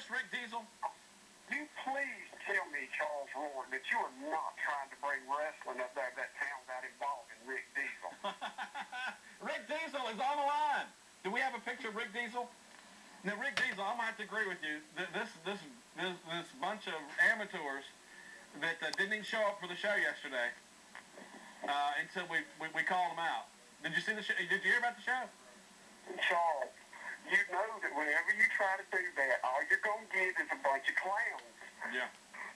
Rick Deezel? You please tell me, Charles Roy, that you are not trying to bring wrestling up there to that town without involving Rick Deezel. Rick Deezel is on the line. Do we have a picture of Rick Deezel? Now, Rick Deezel, I'm going to have to agree with you. This bunch of amateurs that didn't even show up for the show yesterday until we called them out. Did you see the show? Did you hear about the show? Charles, you know that whenever you try to do that, all you're going to get is a bunch of clowns. Yeah.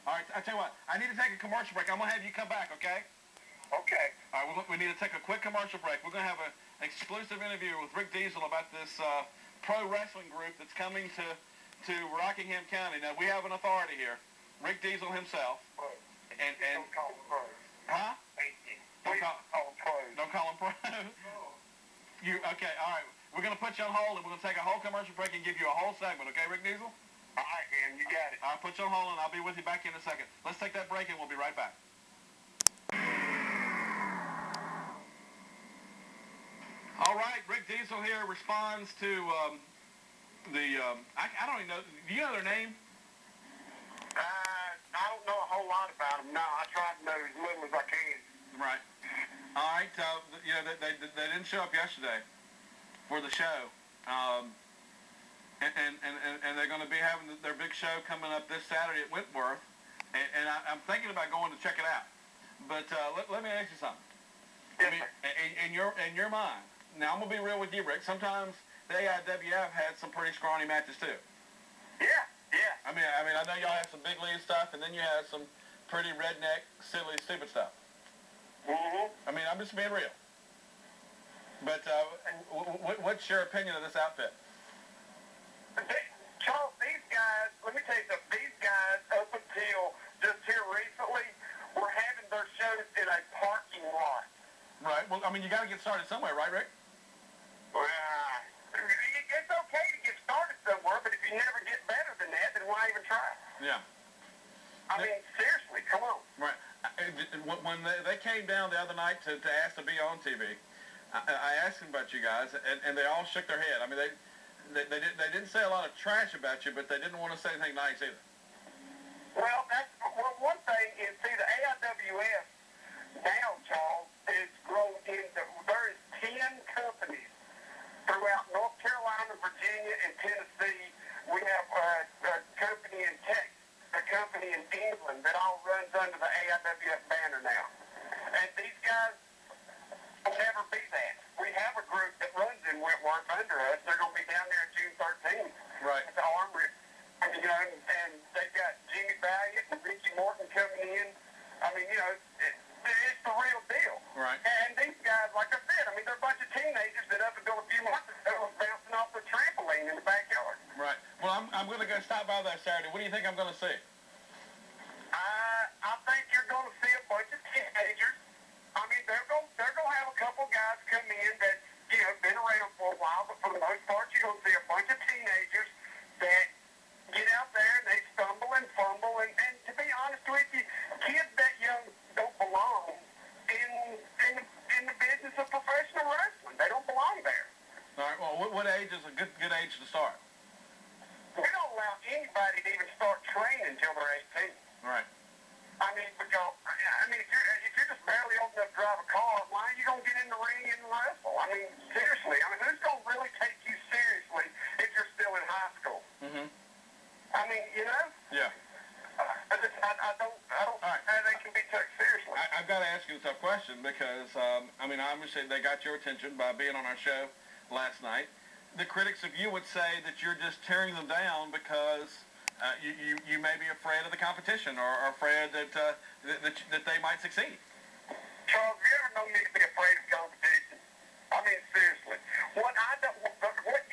All right, I'll tell you what. I need to take a commercial break. I'm going to have you come back, okay? Okay. All right, we need to take a quick commercial break. We're going to have an exclusive interview with Rick Deezel about this pro wrestling group that's coming to Rockingham County. Now, we have an authority here, Rick Deezel himself. And don't call them pros. Huh? Thank you. Please don't call them pros. Don't call them pros? Okay, all right. We're going to put you on hold, and we're going to take a whole commercial break and give you a whole segment, okay, Rick Deezel? All right, man, you got it. I'll put you on hold, and I'll be with you back in a second. Let's take that break, and we'll be right back. All right, Rick Deezel here responds to I don't even know. Do you know their name? I don't know a whole lot about them. No, I try to know as little as I can. Right. All right. They didn't show up yesterday for the show, and they're going to be having their big show coming up this Saturday at Whitworth, and I'm thinking about going to check it out. But let me ask you something. Yes, in your mind. Now, I'm going to be real with you, Rick. Sometimes the AIWF had some pretty scrawny matches, too. Yeah. I mean, I know y'all have some big league stuff, and then you have some pretty redneck, silly, stupid stuff. Mm-hmm. I mean, I'm just being real. But what's your opinion of this outfit? Charles, these guys, let me tell you something. These guys, up until just here recently, were having their shows in a parking lot. Right. Well, I mean, you got to get started somewhere, right, Rick? Well, it's okay to get started somewhere, but if you never get better than that, then why even try? Yeah. I mean, seriously, come on. Right. When they came down the other night to ask to be on TV, I asked them about you guys, and they all shook their head. I mean, they didn't say a lot of trash about you, but they didn't want to say anything nice either. Well, one thing is, see, the AIWF now, Charles, is grown into, there is 10 companies throughout North Carolina, Virginia, and Tennessee. We have a company in Texas, a company in England that all runs under the AIWF banner now. And these guys will never be that. We have a group that runs in Whitworth under us. They're going to be down there June 13th. Right. At the Armory. You know, and they've got Jimmy Valiant and Ricky Morton coming in. I mean, you know, it's the real deal. Right. And these guys, like I said, I mean, they're a bunch of teenagers that up until a few months ago was bouncing off the trampoline in the backyard. Right. Well, I'm going to go stop by that Saturday. What do you think I'm going to see? I think you're going to see a bunch of teenagers. I mean, they're going to have a couple guys come in that, you know, been around for a while, but for the most part, you're going to see a bunch of teenagers that get out there and they stumble and fumble. And to be honest with you, kids that young don't belong in the business of professional wrestling. They don't belong there. All right. Well, what age is a good age to start? We don't allow anybody to even start training until they're 18. Right. I mean, because if you're just barely old enough to drive a car, why are you going to get in the ring and wrestle? I mean, seriously. I mean, who's going to really take you seriously if you're still in high school? Mm-hmm. I mean, you know. Yeah. I don't right. how they can be taken seriously. I've got to ask you a tough question because, I mean, obviously they got your attention by being on our show last night. The critics of you would say that you're just tearing them down because you may be afraid of the competition or afraid that they might succeed. Charles, have you ever known me to be afraid of competition? I mean, seriously. What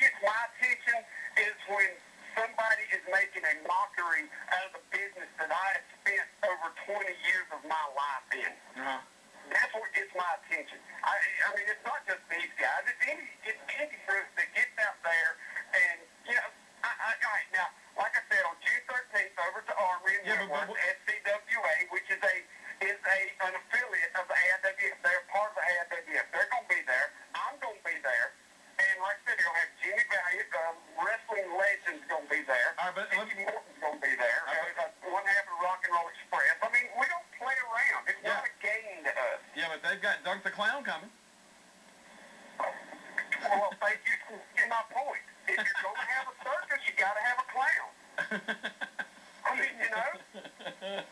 gets my attention is when somebody is making a mockery out of the business that I have spent over 20 years of my life in. Uh-huh. That's what gets my attention. I mean, it's not just these guys. It's any group that gets out there and, you know, all right, now, like I said, on June 13th over to Armory in Whitworth, SCWA, which is an affiliate of the AIWF. They're part of the AIWF. They're going to be there. I'm going to be there. And like I said, they're going to have Jimmy Valiant, wrestling legends going to be there. All right, but I mean, you know.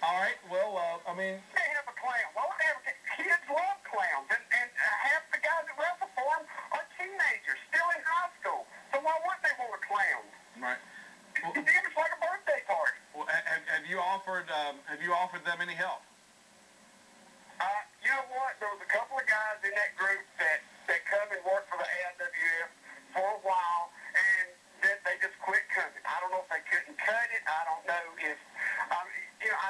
All right. Well, I mean. They have a clown. Why would they have kids love clowns, and half the guys that wrestle for them are teenagers, still in high school. So why wouldn't they want a clown? Right. Well, It's like a birthday party. well, have you offered them any help? You know what? There was a couple of guys in that group that come and work for the AIWF for a while, and then they just quit coming. I don't know if they couldn't cut it. I don't know if, I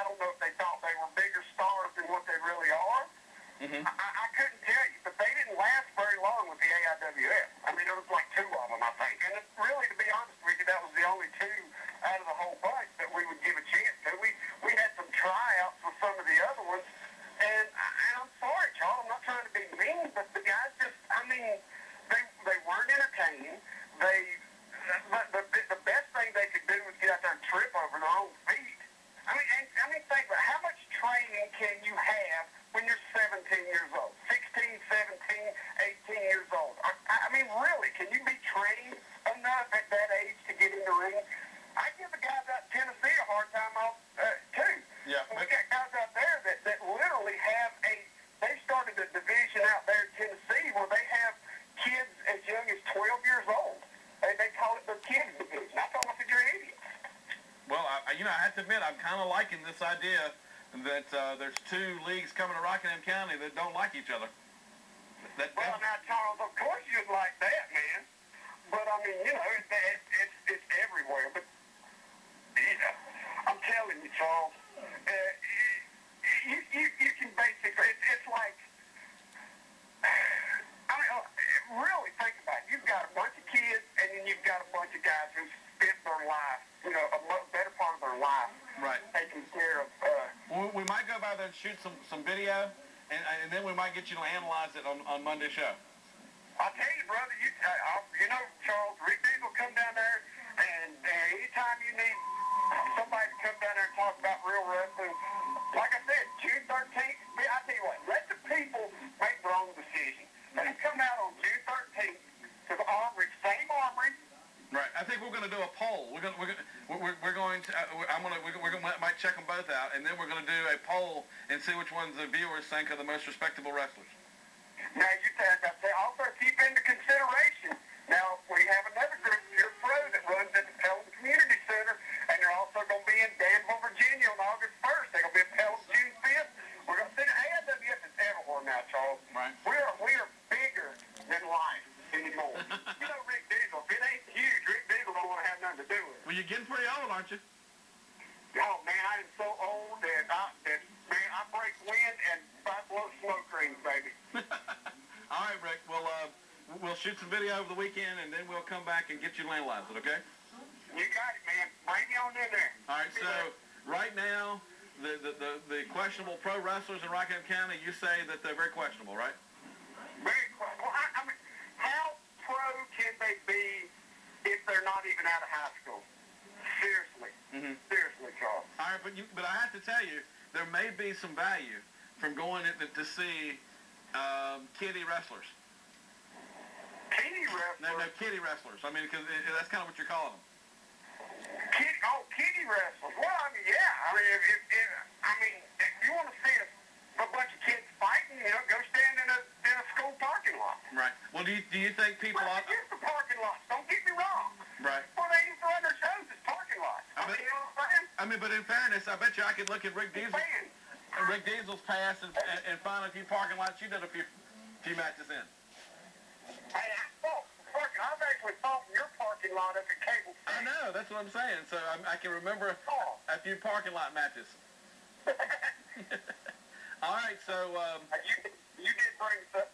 don't know if they thought they were bigger stars than what they really are. Mm-hmm. I couldn't tell you, but they didn't last very long with the AIWF. I mean, there was like two of them, I think. And really, to be honest with you, that was the only two out of the whole bunch that we would give a chance to. We had some tryouts with some of the other ones, and I'm sorry, Charles, I'm not trying to be mean, but the guys just, I mean, they weren't entertaining. The best thing they could do was get out there and trip over their own feet. I mean, think about how much training can you have when you're 17 years old, 16, 17, 18 years old? I mean, really, can you be trained enough at that age to get in the ring? I give the guys out in Tennessee a hard time too. Yeah. We got guys out there that literally have they started a division out there in Tennessee where they have kids as young as 12 years old. They call it the kids division. I told them, I said, you're idiots. Well, I have to admit, I'm kind of liking this idea that there's two leagues coming to Rockingham County that don't like each other. Well, now, Charles, of course you'd like that, man. But, I mean, it's everywhere. But, I'm telling you, Charles, you can basically, it's like, I mean, really think about it. You've got a bunch of kids, and then you've got a bunch of guys who spent their life, a much better part of their life, right, taking care of. We might go by there and shoot some video, and then we might get you to analyze it on Monday's show. I'll tell you, brother, Charles, Rick Deezel will come down there, and anytime you need somebody to come down there and talk about real wrestling, like I said, June 13th, I tell you what, let the people make their own decision. Let them come out on June 13th to the Armory, same Armory. Right. I think we're going to do a poll. We might check them both out, and then we're going to do a poll and see which ones the viewers think are the most respectable wrestlers. Now, you said, also keep into consideration. Now, we have another group, Pure Pro, that runs at the Pelham Community Center, and they're also going to be in Danville, Virginia on August 1st. They're going to be at Pelham June 5th. We're going to see the AIWF is everywhere now, Charles. Right. We are bigger than life anymore. Rick Deezel, if it ain't huge, Rick Deezel don't want to have nothing to do with it. Well, you're getting pretty old, aren't you? Oh, man, I am so old that I break wind and I blow smoke rings, baby. All right, Rick. Well, we'll shoot some video over the weekend, and then we'll come back and get you analyzed, okay? You got it, man. Bring me on in there. All right, so right now, the questionable pro wrestlers in Rockingham County, you say that they're very questionable, right? Very questionable. Well, I mean, how pro can they be if they're not even out of high school? Seriously. Mm-hmm. Seriously, Charles. All right, but I have to tell you, there may be some value from going to see kiddie wrestlers. Kiddie wrestlers? No, kiddie wrestlers. I mean, because that's kind of what you're calling them. Kiddie wrestlers. Well, I mean, yeah. I mean, if you want to see a bunch of kids fighting, go stand in a school parking lot. Right. Well, do you think people ought... Use the parking lots. Don't get me wrong. Right. Well, they used to run their shows as parking lots. You know what I'm saying? I mean, but in fairness, I bet you I could look at Rick Deezel's past and find a few parking lots you did a few matches in. Hey, I've actually fought in your parking lot up at Cable City. I know, that's what I'm saying. So I can remember a few parking lot matches. All right, so... you did bring us up